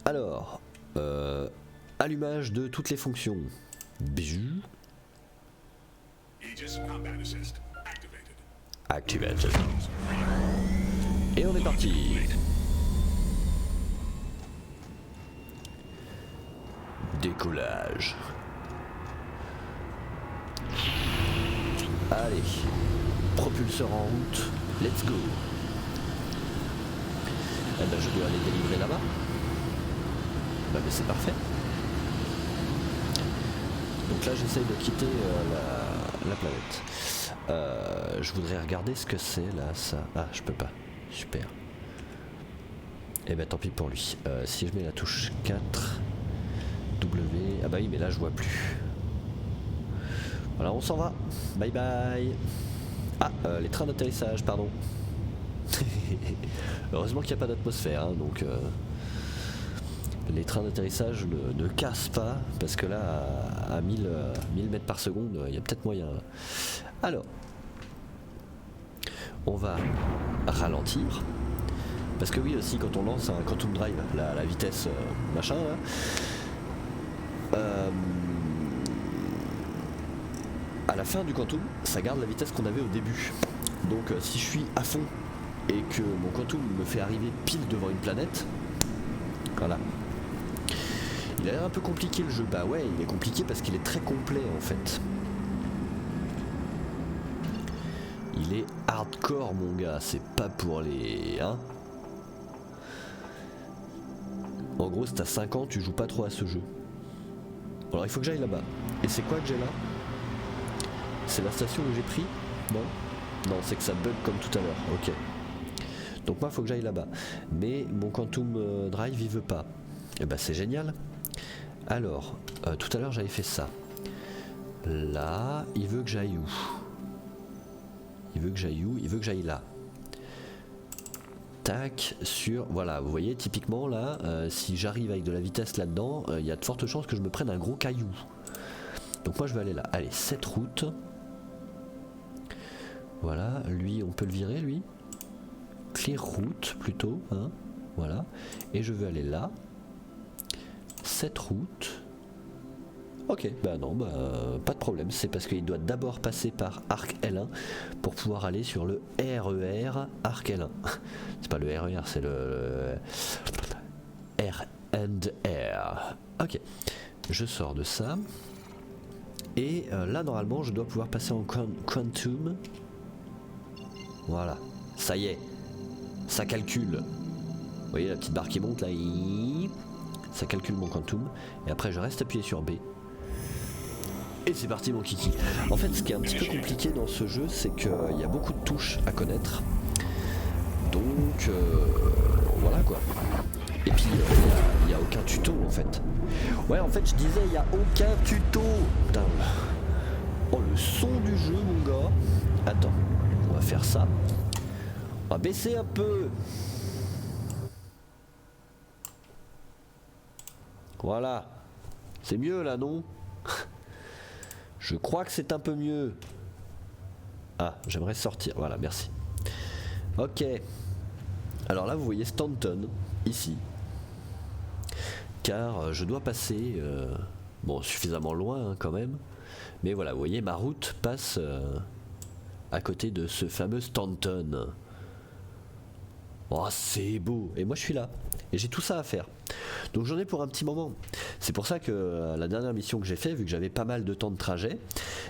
Alors, allumage de toutes les fonctions. Bijou. Aegis Combat Assist activated. Activated. Et on est parti. Décollage. Allez, propulseur en route, let's go. Eh ben je dois aller délivrer là-bas. Bah mais c'est parfait. Donc là j'essaye de quitter la planète. Je voudrais regarder ce que c'est là, ça. Ah je peux pas, super. Eh ben tant pis pour lui. Si je mets la touche 4, W, ah bah oui mais là je vois plus. Voilà, on s'en va. Bye bye. Ah, les trains d'atterrissage, pardon. Heureusement qu'il n'y a pas d'atmosphère, hein, donc les trains d'atterrissage ne cassent pas, parce que là, à 1000 mètres par seconde, il y a peut-être moyen. Alors, on va ralentir, parce que oui aussi, quand on lance un Quantum Drive, la vitesse machin, là, à la fin du Quantum, ça garde la vitesse qu'on avait au début. Donc si je suis à fond et que mon Quantum me fait arriver pile devant une planète, voilà. Il a l'air un peu compliqué le jeu. Bah ouais, il est compliqué parce qu'il est très complet en fait. Il est hardcore mon gars, c'est pas pour les... Hein. En gros, si t'as 5 ans, tu joues pas trop à ce jeu. Alors il faut que j'aille là-bas. Et c'est quoi que j'ai là? C'est la station où j'ai pris? Non? Non, c'est que ça bug comme tout à l'heure. Ok. Donc moi, il faut que j'aille là-bas. Mais mon Quantum Drive, il veut pas. Et bah c'est génial. Alors, tout à l'heure, j'avais fait ça. Là, il veut que j'aille où? Il veut que j'aille où? Il veut que j'aille là. Tac, sur... Voilà, vous voyez, typiquement, là, si j'arrive avec de la vitesse là-dedans, il y a de fortes chances que je me prenne un gros caillou. Donc moi, je vais aller là. Allez, cette route... Voilà, lui on peut le virer lui. Clear route plutôt, hein. Voilà. Et je veux aller là. Cette route. Ok, bah non, pas de problème. C'est parce qu'il doit d'abord passer par Arc L1 pour pouvoir aller sur le RER Arc L1. C'est pas le RER, c'est le R&R. Ok, je sors de ça. Et là normalement je dois pouvoir passer en Quantum. Voilà, ça y est, ça calcule. Vous voyez la petite barre qui monte là, ça calcule mon Quantum. Et après je reste appuyé sur B. Et c'est parti mon kiki. En fait ce qui est un petit peu compliqué dans ce jeu, c'est qu'il y a beaucoup de touches à connaître. Donc voilà quoi. Et puis il n'y a aucun tuto en fait. Ouais en fait je disais il n'y a aucun tuto. Putain. Oh le son du jeu mon gars. Attends. On va faire ça. On va baisser un peu. Voilà. C'est mieux là, non? Je crois que c'est un peu mieux. Ah, j'aimerais sortir. Voilà, merci. Ok. Alors là, vous voyez Stanton, ici. Car je dois passer... bon, suffisamment loin hein, quand même. Mais voilà, vous voyez, ma route passe... à côté de ce fameux Stanton. Oh c'est beau. Et moi je suis là. Et j'ai tout ça à faire. Donc j'en ai pour un petit moment. C'est pour ça que la dernière mission que j'ai fait, vu que j'avais pas mal de temps de trajet,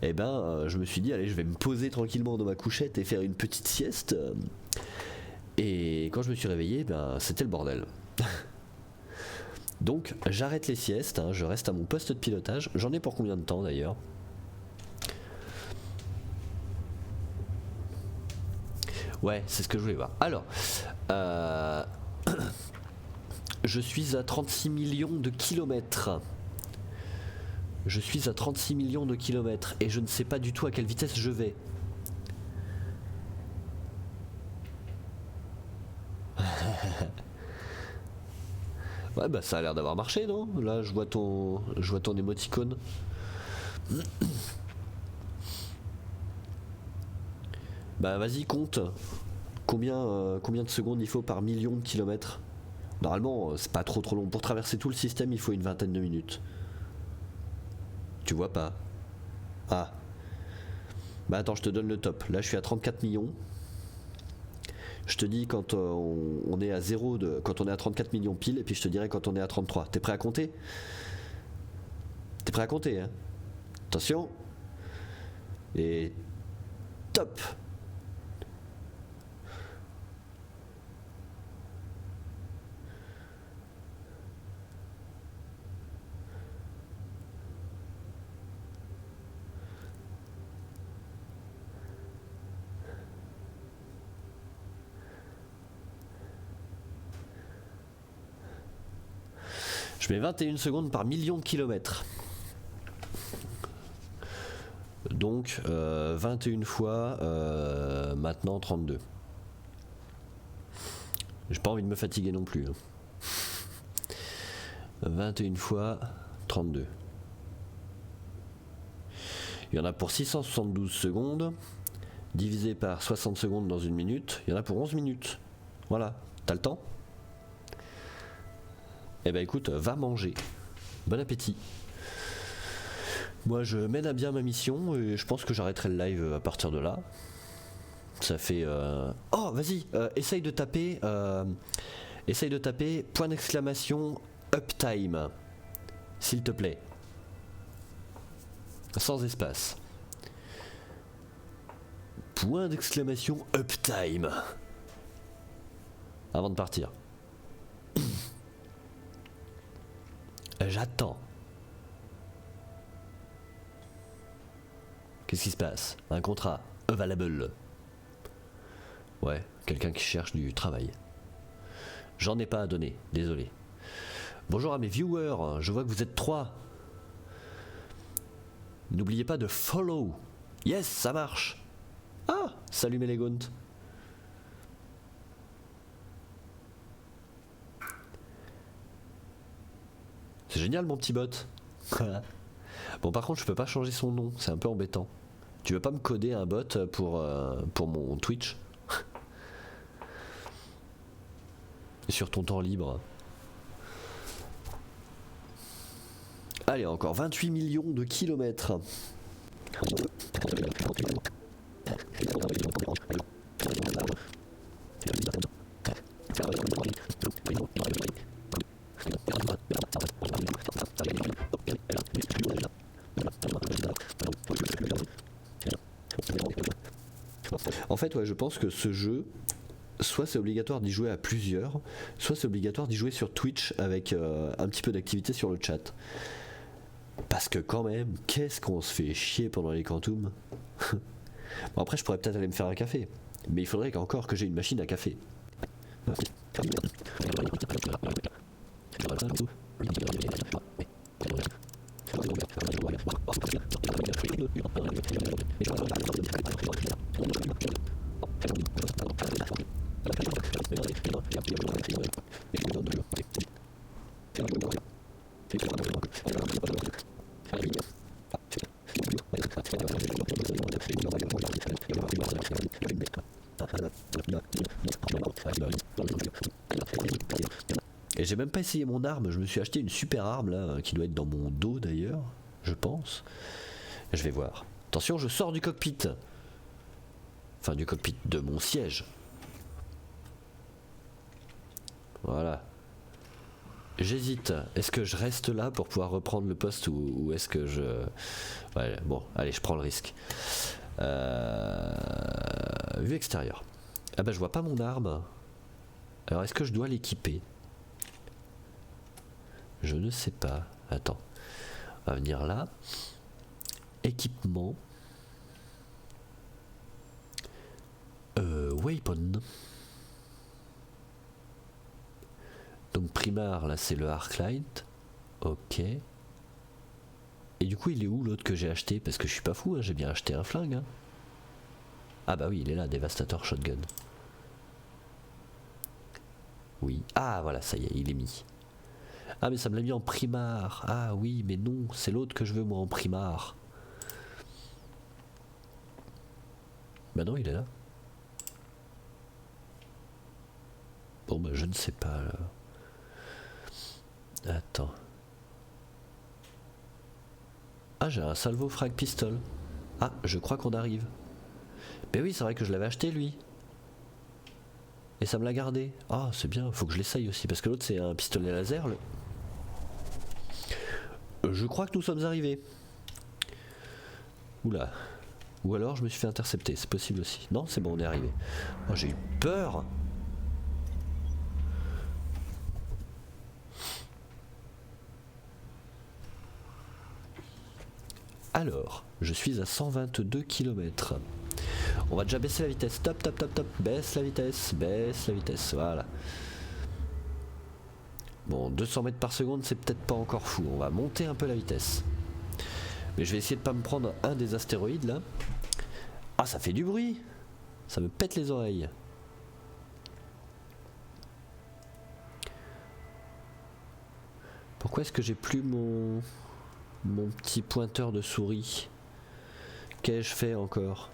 eh ben je me suis dit allez je vais me poser tranquillement dans ma couchette et faire une petite sieste. Et quand je me suis réveillé, ben c'était le bordel. Donc j'arrête les siestes, hein, je reste à mon poste de pilotage. J'en ai pour combien de temps d'ailleurs? Ouais, c'est ce que je voulais voir. Alors, je suis à 36 millions de kilomètres. Je suis à 36 millions de kilomètres et je ne sais pas du tout à quelle vitesse je vais. Ouais, bah ça a l'air d'avoir marché, non? Là, je vois ton émoticône. Bah vas-y compte. Combien de secondes il faut par million de kilomètres? Normalement, c'est pas trop long. Pour traverser tout le système, il faut une vingtaine de minutes. Tu vois pas? Ah. Bah attends, je te donne le top. Là, je suis à 34 millions. Je te dis quand on est à 0 quand on est à 34 millions pile, et puis je te dirai quand on est à 33. T'es prêt à compter? T'es prêt à compter, hein? Attention. Et top. Je mets 21 secondes par million de kilomètres. Donc 21 fois maintenant 32. J'ai pas envie de me fatiguer non plus. 21 fois 32. Il y en a pour 672 secondes. Divisé par 60 secondes dans une minute. Il y en a pour 11 minutes. Voilà. T'as le temps? Eh ben écoute, va manger. Bon appétit. Moi je mène à bien ma mission et je pense que j'arrêterai le live à partir de là. Ça fait... Oh vas-y, essaye de taper point d'exclamation uptime. S'il te plaît. Sans espace. Point d'exclamation uptime. Avant de partir. J'attends. Qu'est-ce qui se passe? Un contrat available. Ouais, quelqu'un qui cherche du travail. J'en ai pas à donner, désolé. Bonjour à mes viewers, je vois que vous êtes 3. N'oubliez pas de follow. Yes, ça marche. Ah, salut Mélégonte. C'est génial mon petit bot. Bon par contre je peux pas changer son nom, c'est un peu embêtant. Tu veux pas me coder un bot pour mon Twitch? Sur ton temps libre. Allez, encore 28 millions de kilomètres. En fait, ouais, je pense que ce jeu, soit c'est obligatoire d'y jouer à plusieurs, soit c'est obligatoire d'y jouer sur Twitch avec un petit peu d'activité sur le chat. Parce que quand même, qu'est-ce qu'on se fait chier pendant les Quantum. Bon après je pourrais peut-être aller me faire un café, mais il faudrait qu'encore que j'ai une machine à café. Et j'ai même pas essayé mon arme, je me suis acheté une super arme là, qui doit être dans mon dos d'ailleurs, je pense. Je vais voir. Attention, je sors du cockpit. Enfin du cockpit de mon siège. Voilà. J'hésite. Est-ce que je reste là pour pouvoir reprendre le poste ou est-ce que je... Ouais, bon, allez, je prends le risque. Vue extérieure. Ah bah je vois pas mon arme. Alors est-ce que je dois l'équiper? Je ne sais pas. Attends. On va venir là. Équipement. Weapon. Donc primar, là c'est le Arclight. Ok. Et du coup il est où l'autre que j'ai acheté? Parce que je suis pas fou, hein, j'ai bien acheté un flingue. Hein. Ah bah oui, il est là, Devastator Shotgun. Oui. Ah voilà, ça y est, il est mis. Ah mais ça me l'a mis en primar. Ah oui, mais non, c'est l'autre que je veux moi en primar. Bah non, il est là. Bon bah je ne sais pas là. Attends. Ah, j'ai un salvo frag pistol. Ah, je crois qu'on arrive. Mais oui, c'est vrai que je l'avais acheté lui. Et ça me l'a gardé. Ah, c'est bien, faut que je l'essaye aussi. Parce que l'autre, c'est un pistolet laser. Je crois que nous sommes arrivés. Oula. Ou alors je me suis fait intercepter, c'est possible aussi. Non, c'est bon, on est arrivé. Oh, j'ai eu peur. Alors, je suis à 122 km. On va déjà baisser la vitesse. Top, top, top, top. Baisse la vitesse, voilà. Bon, 200 mètres par seconde, c'est peut-être pas encore fou. On va monter un peu la vitesse. Mais je vais essayer de pas me prendre un des astéroïdes là. Ah, ça fait du bruit. Ça me pète les oreilles. Pourquoi est-ce que j'ai plus mon petit pointeur de souris? Qu'ai-je fait encore?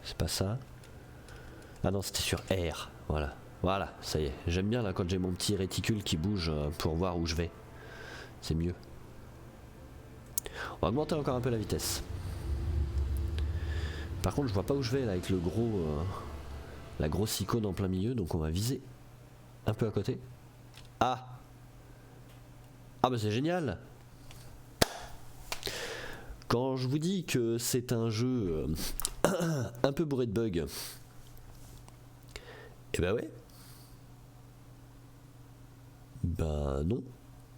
C'est pas ça. Ah non, c'était sur R. Voilà. Voilà, ça y est. J'aime bien là quand j'ai mon petit réticule qui bouge pour voir où je vais. C'est mieux. On va augmenter encore un peu la vitesse. Par contre, je vois pas où je vais là avec le gros, la grosse icône en plein milieu, donc on va viser un peu à côté. Ah! Ah bah c'est génial! Quand je vous dis que c'est un jeu un peu bourré de bugs, et bah ouais. Bah non.